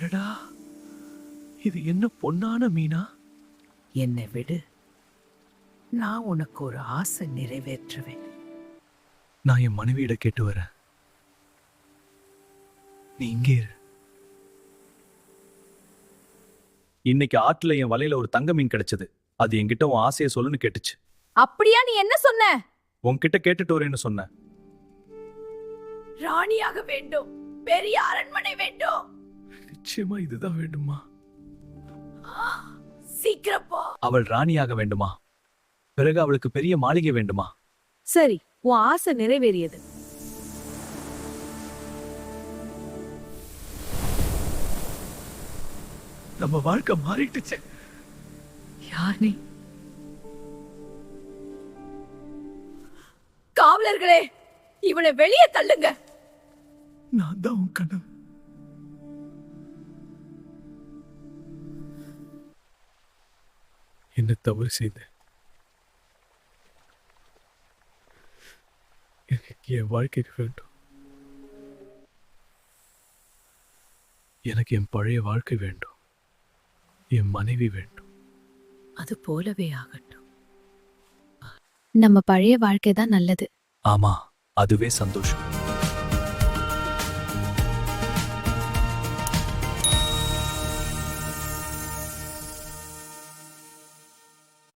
அடடா, இது என்ன பொன்னான மீனா? என்னை விடு, நான் உனக்கு ஒரு ஆசை நிறைவேற்றுவேன். நான் என் மனைவியிட கேட்டு வரேன். நீ இங்கே இரு. இன்னைக்கு ஆற்றுல என் வலையில ஒரு தங்க மீன் கிடைச்சது. அது என்கிட்ட உன் ஆசையை சொல்லுன்னு கேட்டுச்சு. அப்படியா? நீ என்ன சொன்ன? உன்கிட்ட கேட்டுட்டு வரேன்னு சொன்னேன். ராணியாக வேண்டும், பெரிய அரண்மனை வேண்டும். நிச்சயமா இதுதான் வேண்டுமா? சீக்கிரம் போ. அவள் ராணியாக வேண்டுமா? பிறகு அவளுக்கு பெரிய மாளிகை வேண்டுமா? சரி, உன் ஆசை நிறைவேறியது. நம்ம வாழ்க்கை மாறிட்டுச்சு. யார் நீ? காவலர்களே, இவனை வெளியே தள்ளுங்க. நான் தான் உன் கனவு. என்ன தவறு செய்தேன்? எனக்கு என் வாழ்க்கைக்கு வேண்டும். எனக்கு என் பழைய வாழ்க்கை வேண்டும். என் மனைவி வேண்டும். அது போலவே ஆகட்டும். நம்ம பழைய வாழ்க்கை தான் நல்லது. ஆமா, அதுவே சந்தோஷம்.